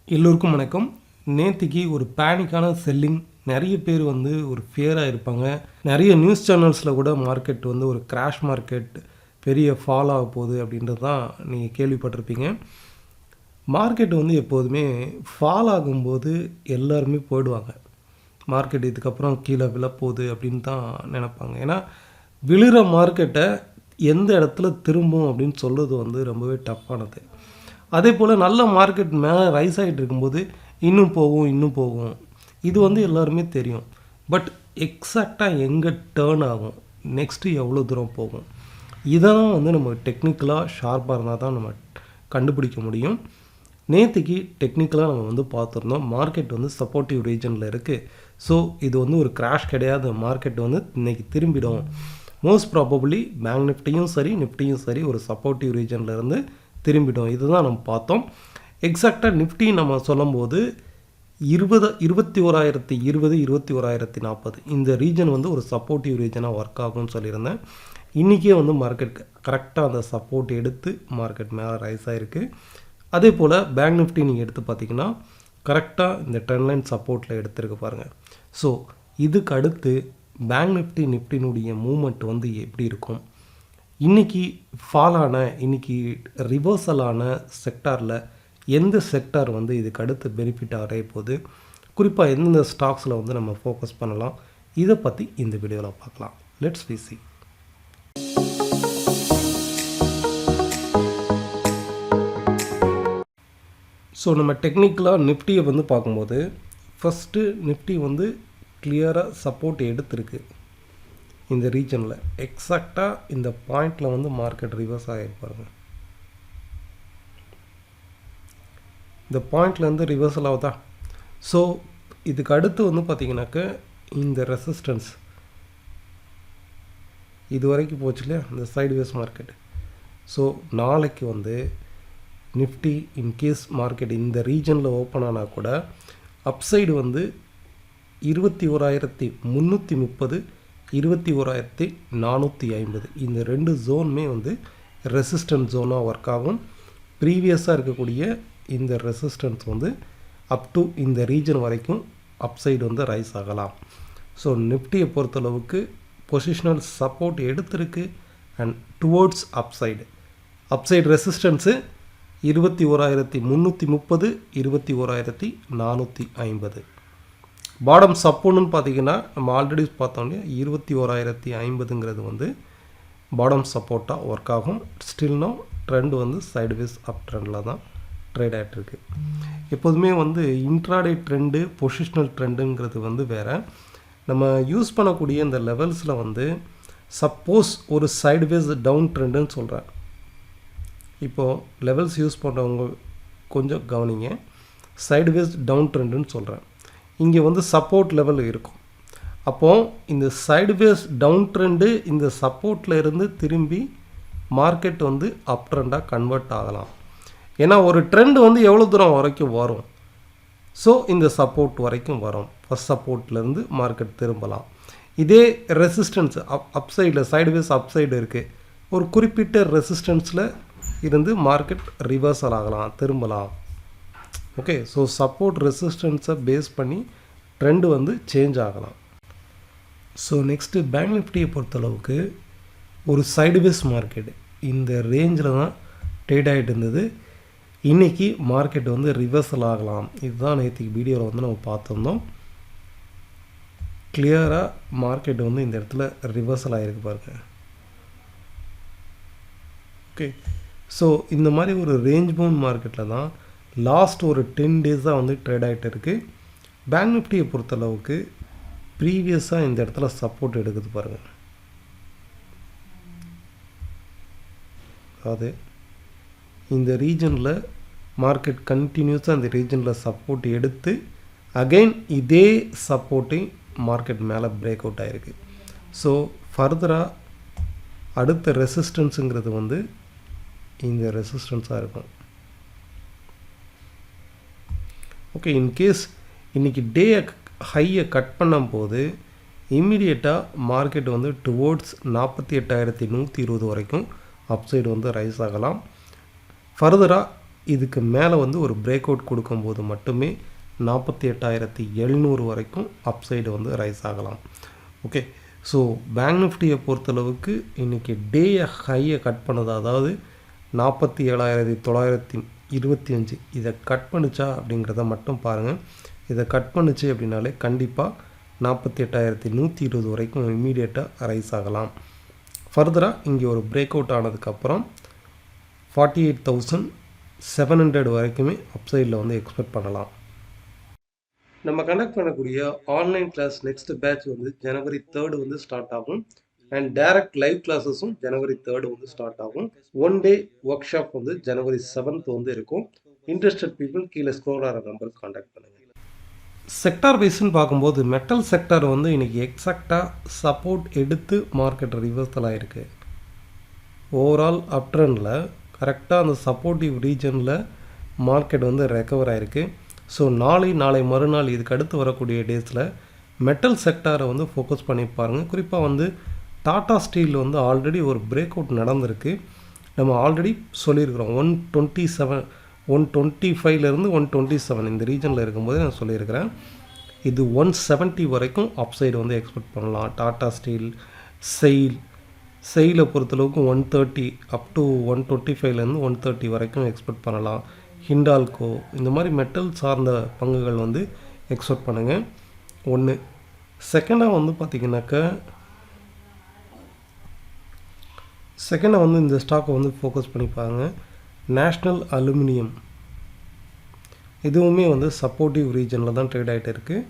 எல்லோருக்கும் வணக்கம். நேத்திக்கு ஒரு பேனிக்கான செல்லிங் நிறைய பேர் ஒரு ஃபியராக இருப்பாங்க. நிறைய நியூஸ் சேனல்ஸில் கூட மார்க்கெட் ஒரு கிராஷ் மார்க்கெட் பெரிய ஃபால் ஆக போகுது அப்படின்றது தான் நீங்கள் கேள்விப்பட்டிருப்பீங்க. மார்க்கெட் எப்போதுமே ஃபால் ஆகும்போது எல்லாருமே போயிடுவாங்க. மார்க்கெட் இதுக்கப்புறம் கீழே விழப்போகுது அப்படின்னு தான் நினைப்பாங்க. ஏன்னா விழுகிற மார்க்கெட்டை எந்த இடத்துல திரும்பும் அப்படின்னு சொல்கிறது ரொம்பவே டஃப்பானது. அதே போல் நல்ல மார்க்கெட் மேலே ரைஸ் ஆகிட்டு இருக்கும்போது இன்னும் போகும். இது எல்லாருமே தெரியும். பட் எக்ஸாக்டாக எங்கே டேர்ன் ஆகும், நெக்ஸ்ட்டு எவ்வளோ தூரம் போகும், இதெல்லாம் நம்ம டெக்னிக்கலாக ஷார்ப்பாக இருந்தால் தான் நம்ம கண்டுபிடிக்க முடியும். நேற்றுக்கு டெக்னிக்கலாக நம்ம பார்த்துருந்தோம். மார்க்கெட் சப்போர்ட்டிவ் ரீஜனில் இருக்குது. ஸோ இது ஒரு கிராஷ் கிடையாது. மார்க்கெட் இன்றைக்கி திரும்பிடும். மோஸ்ட் ப்ராபபிளி பேங்க் நிஃப்டியும் சரி நிஃப்டியும் சரி ஒரு சப்போர்ட்டிவ் ரீஜனில் இருந்து திரும்பிடும். இதுதான் நம்ம பார்த்தோம். எக்ஸாக்டாக நிஃப்டி நம்ம சொல்லும்போது 21,020 21,040 இந்த ரீஜன் ஒரு சப்போர்ட்டிவ் ரீஜனாக ஒர்க் ஆகும்னு சொல்லியிருந்தேன். இன்றைக்கே மார்க்கெட் கரெக்டாக அந்த சப்போர்ட் எடுத்து மார்க்கெட் மேலே ரைஸ் ஆகிருக்கு. அதே போல் பேங்க் நிஃப்டி நீங்கள் எடுத்து பார்த்தீங்கன்னா கரெக்டாக இந்த ட்ரெண்ட் லைன் சப்போர்ட்டில் எடுத்துருக்கு பாருங்கள். ஸோ இதுக்கு அடுத்து பேங்க் நிஃப்டினுடைய மூமெண்ட் எப்படி இருக்கும், இன்றைக்கி ஃபாலான இன்றைக்கி ரிவர்சலான செக்டாரில் எந்த செக்டார் இதுக்கு அடுத்து பெனிஃபிட் அடைய போகுது, குறிப்பாக எந்தெந்த ஸ்டாக்ஸில் நம்ம ஃபோக்கஸ் பண்ணலாம், இதை பற்றி இந்த வீடியோவில் பார்க்கலாம். Let's see. ஸோ நம்ம டெக்னிக்கலாக நிஃப்டியை பார்க்கும்போது ஃபஸ்ட்டு நிஃப்டி கிளியராக சப்போர்ட் எடுத்திருக்கு. இந்த ரீஜனில் எக்ஸாக்டாக இந்த பாயிண்டில் மார்க்கெட் ரிவர்ஸ் ஆகிருப்பாருங்க. இந்த பாயிண்ட்லேருந்து ரிவர்சல் ஆகுதா. ஸோ இதுக்கு அடுத்து பார்த்திங்கனாக்க இந்த ரெசிஸ்டன்ஸ் இது வரைக்கும் போச்சு இல்லையா, இந்த சைட்வேஸ் மார்க்கெட். ஸோ நாளைக்கு நிஃப்டி இன்கேஸ் மார்க்கெட் இந்த ரீஜனில் ஓப்பன் ஆனால் கூட அப்சைடு 21,330 21,450 இந்த ரெண்டு ஜோனுமே ரெசிஸ்டன்ஸ் ஜோனாக ஒர்க் ஆகும். ப்ரீவியஸாக இருக்கக்கூடிய இந்த ரெசிஸ்டன்ஸ் அப் டு இந்த ரீஜன் வரைக்கும் அப்சைடு ரைஸ் ஆகலாம். ஸோ நிஃப்டியை பொறுத்தளவுக்கு பொசிஷனல் சப்போர்ட் எடுத்திருக்கு அண்ட் டுவோர்ட்ஸ் அப்சைடு ரெசிஸ்டன்ஸு 21,330 21,450. பாடம் சப்போர்ட்னு பார்த்தீங்கன்னா நம்ம ஆல்ரெடி பார்த்தோன்னே 21,050ங்கிறது பாடம் சப்போர்ட்டாக ஒர்க் ஆகும். ஸ்டில்னோ ட்ரெண்ட் சைட்வேஸ் அப் ட்ரெண்டில் தான் ட்ரேட் ஆகிட்டுருக்கு. எப்போதுமே இன்ட்ராடே ட்ரெண்டு பொசிஷனல் ட்ரெண்டுங்கிறது வேறு. நம்ம யூஸ் பண்ணக்கூடிய இந்த லெவல்ஸில் சப்போஸ் ஒரு சைட்வேஸ் டவுன் ட்ரெண்டுன்னு சொல்கிறேன். இப்போது லெவல்ஸ் யூஸ் பண்ணுறவங்க கொஞ்சம் கவனிங்க. சைட்வேஸ் டவுன் ட்ரெண்டுன்னு சொல்கிறேன். இங்கே சப்போர்ட் லெவல் இருக்கும். அப்போது இந்த சைட்வேஸ் டவுன் ட்ரெண்டு இந்த சப்போர்ட்டில் இருந்து திரும்பி மார்க்கெட் அப் ட்ரெண்டாக கன்வெர்ட் ஆகலாம். ஏன்னா ஒரு ட்ரெண்டு எவ்வளோ தூரம் வரைக்கும் வரும். ஸோ இந்த சப்போர்ட் வரைக்கும் வரும். ஃபஸ்ட் சப்போர்ட்லேருந்து மார்க்கெட் திரும்பலாம். இதே ரெசிஸ்டன்ஸ் அப்சைடில் சைட்வேஸ் அப்சைடு இருக்குது. ஒரு குறிப்பிட்ட ரெசிஸ்டன்ஸில் இருந்து மார்க்கெட் ரிவர்சல் ஆகலாம், திரும்பலாம். ஓகே, ஸோ சப்போர்ட் ரெசிஸ்டன்ஸை பேஸ் பண்ணி ட்ரெண்டு சேஞ்ச் ஆகலாம். ஸோ நெக்ஸ்ட்டு பேங்க் நிஃப்டியை பொறுத்தளவுக்கு ஒரு சைடுவேஸ் மார்க்கெட் இந்த ரேஞ்சில் தான் ட்ரேட் ஆகிட்டு இருந்தது. இன்றைக்கி மார்க்கெட் ரிவர்சல் ஆகலாம். இதுதான் நேற்றுக்கு வீடியோவில் நம்ம பார்த்துருந்தோம். கிளியராக மார்க்கெட் இந்த இடத்துல ரிவர்சல் ஆகிருக்கு பாருங்க. ஓகே, ஸோ இந்த மாதிரி ஒரு ரேஞ்ச் பவுண்ட் மார்க்கெட்டில் தான் லாஸ்ட் ஒரு 10 டேஸாக ட்ரேட் ஆகிட்டு இருக்குது. பேங்க் நிஃப்டியை பொறுத்தளவுக்கு ப்ரீவியஸாக இந்த இடத்துல சப்போர்ட் எடுக்குது பாருங்கள். அது இந்த ரீஜனில் மார்க்கெட் கண்டினியூஸாக இந்த ரீஜனில் சப்போர்ட் எடுத்து அகெயின் இதே சப்போர்ட்டை மார்க்கெட் மேலே பிரேக் அவுட் ஆகிருக்கு. ஸோ ஃபர்தராக அடுத்த ரெசிஸ்டன்ஸுங்கிறது இந்த ரெசிஸ்டன்ஸாக இருக்கும். ஓகே, இன்கேஸ் இன்றைக்கி டே ஹையை கட் பண்ணும்போது இம்மிடியேட்டாக மார்க்கெட் டுவோர்ட்ஸ் 48,120 வரைக்கும் அப்சைடு ரைஸ் ஆகலாம். ஃபர்தராக இதுக்கு மேலே வந்து ஒரு பிரேக் அவுட் கொடுக்கும்போது மட்டுமே 48,700 வரைக்கும் அப்சைடு வந்து ரைஸ் ஆகலாம். ஓகே, ஸோ பேங்க் நிஃப்டியை பொறுத்தளவுக்கு இன்றைக்கி டேயை ஹையை கட் பண்ணது, அதாவது 47,925 இதை கட் பண்ணிச்சா அப்படிங்கிறத மட்டும் பாருங்கள். இதை கட் பண்ணிச்சு அப்படின்னாலே கண்டிப்பாக 48,120 வரைக்கும் இம்மீடியட்டாக ரைஸ் ஆகலாம். ஃபர்தராக இங்கே ஒரு பிரேக் அவுட் ஆனதுக்கப்புறம் 48,700 வரைக்குமே அப்சைடில் வந்து எக்ஸ்பெக்ட் பண்ணலாம். நம்ம கண்டக்ட் பண்ணக்கூடிய ஆன்லைன் கிளாஸ் நெக்ஸ்ட் பேட்ச் வந்து January 3 வந்து ஸ்டார்ட் ஆகும். அண்ட் டைரக்ட் லைவ் கிளாஸஸும் January 3 வந்து ஸ்டார்ட் ஆகும். 1 டே ஒர்க் ஷாப் வந்து January 7 வந்து இருக்கும். இன்ட்ரெஸ்டட் பீப்புள் கீழே ஸ்க்ரோல் ஆகிற நம்பருக்கு காண்டாக்ட் பண்ணுங்கள். செக்டார் வைஸ்ன்னு பார்க்கும்போது மெட்டல் செக்டார் வந்து இன்றைக்கி எக்ஸாக்டாக சப்போர்ட் எடுத்து மார்க்கெட் ரிவர்சல் ஆகிருக்கு. ஓவரால் அப் ட்ரெண்டில் கரெக்டாக அந்த சப்போர்ட்டிவ் ரீஜனில் மார்க்கெட் வந்து ரெக்கவர் ஆகிருக்கு. ஸோ நாளை மறுநாள் இதுக்கு அடுத்து வரக்கூடிய டேஸில் மெட்டல் செக்டாரை வந்து ஃபோக்கஸ் பண்ணி பாருங்கள். குறிப்பாக வந்து டாடா ஸ்டீல் வந்து ஆல்ரெடி ஒரு பிரேக் அவுட் நடந்திருக்கு. நம்ம ஆல்ரெடி சொல்லியிருக்கிறோம் 127 125லேருந்து 127 இந்த ரீஜனில் இருக்கும்போது நான் சொல்லியிருக்கிறேன். இது 170 வரைக்கும் அப்சைடு வந்து எக்ஸ்பெக்ட் பண்ணலாம். டாடா ஸ்டீல், செயிலை பொறுத்தளவுக்கு 130 அப் டு 125லேருந்து 130 வரைக்கும் எக்ஸ்பெக்ட் பண்ணலாம். ஹிண்டால்கோ இந்த மாதிரி மெட்டல் சார்ந்த பங்குகள் வந்து எக்ஸ்பெக்ட் பண்ணுங்கள். ஒன்று. செகண்டாக வந்து பார்த்திங்கனாக்கா இந்த ஸ்டாக்கை வந்து ஃபோக்கஸ் பண்ணி பாருங்கள். நேஷ்னல் அலுமினியம் இதுவுமே வந்து சப்போர்ட்டிவ் ரீஜனில் தான் ட்ரேட் ஆகிட்டு இருக்குது.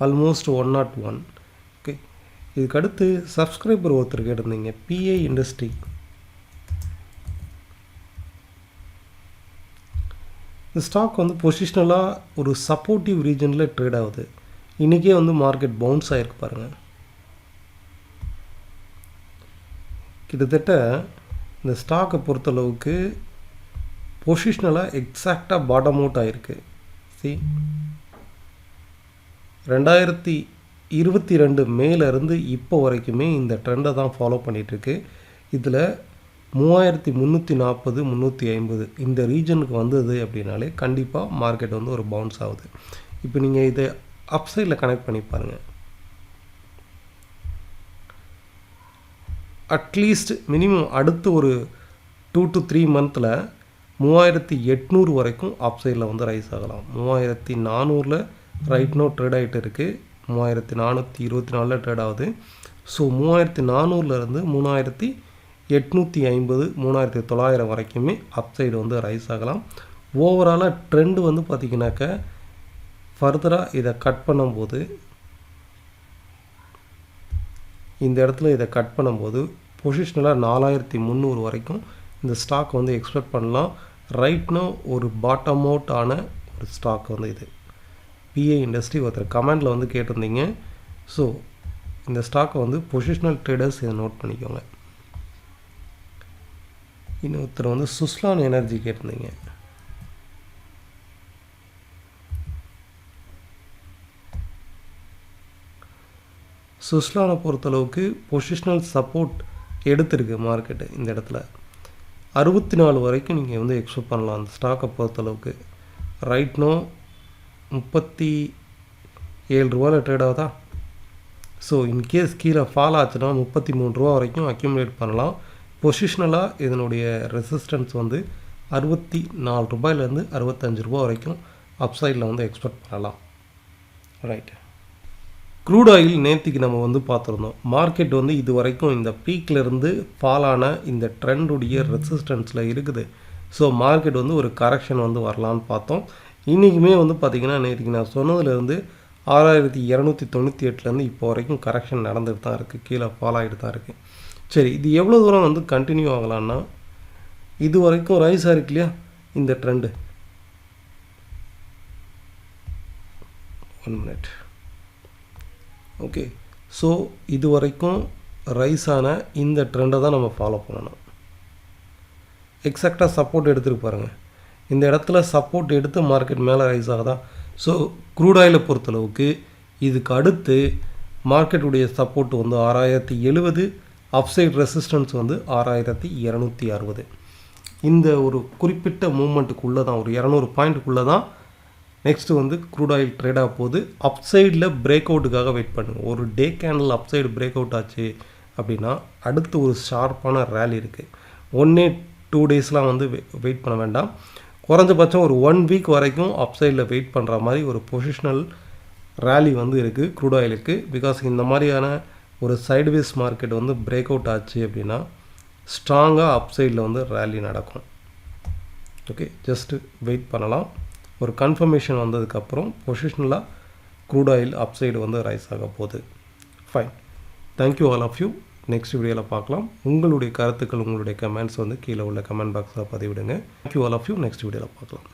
ஆல்மோஸ்ட் 101. ஓகே, இதுக்கடுத்து சப்ஸ்கிரைபர் ஒருத்தர் கேட்டிருந்தீங்க பிஐ இண்டஸ்ட்ரி. இந்த ஸ்டாக் வந்து பொசிஷனலாக ஒரு சப்போர்ட்டிவ் ரீஜனில் ட்ரேட் ஆகுது. இன்றைக்கே வந்து மார்க்கெட் பவுன்ஸ் ஆகிருக்கு பாருங்கள். கிட்டத்தட்ட இந்த ஸ்டாக்கை பொறுத்தளவுக்கு பொசிஷனலாக எக்ஸாக்டாக பாட்டம் அவுட் ஆகிருக்கு. 2022 மேலேருந்து இப்போ வரைக்குமே இந்த ட்ரெண்டை தான் ஃபாலோ பண்ணிகிட்ருக்கு. இதில் 3340 350 இந்த ரீஜனுக்கு வந்தது அப்படின்னாலே கண்டிப்பாக மார்க்கெட் வந்து ஒரு பவுன்ஸ் ஆகுது. இப்போ நீங்கள் இதை அப்சைடில் கனெக்ட் பண்ணி பாருங்கள். அட்லீஸ்ட் மினிமம் அடுத்து ஒரு 2 to 3 மந்தில் 3800 வரைக்கும் அப்சைடில் வந்து ரைஸ் ஆகலாம். 3400 ரைட் நோ ட்ரேட் ஆகிட்டு இருக்குது. 3424 ட்ரேட் ஆகுது. ஸோ 3400லேருந்து 3850 3900 வரைக்குமே அப்சைடு வந்து ரைஸ் ஆகலாம். ஓவராலாக ட்ரெண்டு வந்து பார்த்திங்கனாக்கா ஃபர்தராக இதை கட் பண்ணும்போது இந்த இடத்துல இதை கட் பண்ணும்போது பொசிஷனலாக 4300 வரைக்கும் இந்த ஸ்டாக் வந்து எக்ஸ்பெக்ட் பண்ணலாம். ரைட்னோ ஒரு பாட்டம் அவுட் ஆன ஒரு ஸ்டாக் வந்து இது பிஐ இண்டஸ்ட்ரி. ஒருத்தர் கமெண்டில் வந்து கேட்டிருந்தீங்க. ஸோ இந்த ஸ்டாக்கை வந்து பொசிஷனல் ட்ரேடர்ஸ் இதை நோட் பண்ணிக்கோங்க. இன்னொருத்தர் வந்து சுஸ்லான் எனர்ஜி கேட்டிருந்தீங்க. சுஸ்லானை பொறுத்தளவுக்கு பொசிஷனல் சப்போர்ட் எடுத்திருக்கு மார்க்கெட்டு. இந்த இடத்துல 64 வரைக்கும் நீங்கள் வந்து எக்ஸ்பெக்ட் பண்ணலாம் அந்த ஸ்டாக்கை பொறுத்தளவுக்கு. ரைட்னோ 37 ரூபாயில் ட்ரேட் ஆகுதா. ஸோ இன்கேஸ் கீழே ஃபால் ஆச்சுன்னா 33 ரூபா வரைக்கும் அக்யூமுலேட் பண்ணலாம். பொசிஷனலாக இதனுடைய ரெசிஸ்டன்ஸ் வந்து 64 ரூபாயிலேருந்து 65 ரூபா வரைக்கும் அப்சைடில் வந்து எக்ஸ்பெக்ட் பண்ணலாம். ரைட். க்ரூட் ஆயில் நேற்றுக்கு நம்ம வந்து பார்த்துருந்தோம். மார்க்கெட் வந்து இது வரைக்கும் இந்த பீக்லேருந்து ஃபாலான இந்த ட்ரெண்டுடைய ரெசிஸ்டன்ஸில் இருக்குது. ஸோ மார்க்கெட் வந்து ஒரு கரெக்ஷன் வந்து வரலான்னு பார்த்தோம். இன்றைக்குமே வந்து பார்த்திங்கன்னா நேற்றுக்கு நான் சொன்னதுலேருந்து 6298லேருந்து இப்போ வரைக்கும் கரெக்ஷன் நடந்துட்டு தான் இருக்குது. கீழே ஃபால் ஆகிட்டு தான் இருக்குது. சரி, இது எவ்வளோ தூரம் வந்து கண்டினியூ ஆகலான்னா இது வரைக்கும் ரைஸ் ஆகிருக்கு இல்லையா இந்த ட்ரெண்டு. 1 மினிட். ஓகே, ஸோ இது வரைக்கும் ரைஸ் ஆன இந்த ட்ரெண்டை தான் நம்ம ஃபாலோ பண்ணணும். எக்ஸாக்டாக சப்போர்ட் எடுத்துகிட்டு பாருங்கள். இந்த இடத்துல சப்போர்ட் எடுத்து மார்க்கெட் மேலே ரைஸ் ஆகுதா. ஸோ க்ரூட் ஆயிலை பொறுத்தளவுக்கு இதுக்கு அடுத்து மார்க்கெட்டுடைய சப்போர்ட் வந்து 6070, அப்சைட் ரெசிஸ்டன்ஸ் வந்து 6260. இந்த ஒரு குறிப்பிட்ட மூமெண்ட்டுக்குள்ளே தான், ஒரு 200 பாயிண்ட்டுக்குள்ளே தான் நெக்ஸ்ட்டு வந்து க்ரூட் ஆயில் ட்ரேட் ஆக போகுது. அப்சைடில் பிரேக் அவுட்டுக்காக வெயிட் பண்ணுங்கள். ஒரு டே கேண்டில் அப்சைடு பிரேக் அவுட் ஆச்சு அப்படின்னா அடுத்து ஒரு ஷார்ப்பான ரேலி இருக்குது. 1-2 டேஸ்லாம் வந்து வெயிட் பண்ண வேண்டாம். குறைஞ்சபட்சம் ஒரு 1 வீக் வரைக்கும் அப்சைடில் வெயிட் பண்ணுற மாதிரி ஒரு பொசிஷனல் ரேலி வந்து இருக்குது க்ரூட் ஆயிலுக்கு. பிகாஸ் இந்த மாதிரியான ஒரு சைட்வேஸ் மார்க்கெட் வந்து பிரேக் அவுட் ஆச்சு அப்படின்னா ஸ்ட்ராங்காக அப்சைடில் வந்து ரேலி நடக்கும். ஓகே, ஜஸ்ட்டு வெயிட் பண்ணலாம். ஒரு கன்ஃபர்மேஷன் வந்ததுக்கப்புறம் பொசிஷனலாக க்ரூட் ஆயில் அப்சைடு வந்து ரைஸ் ஆக போகுது. Fine, thank you all of you. Next வீடியோவில் பார்க்கலாம். உங்களுடைய கருத்துக்கள், உங்களுடைய கமெண்ட்ஸ் வந்து கீழே உள்ள கமெண்ட் பாக்ஸில் பதிவிடுங்க. Thank you all of you. Next வீடியோவில் பார்க்கலாம்.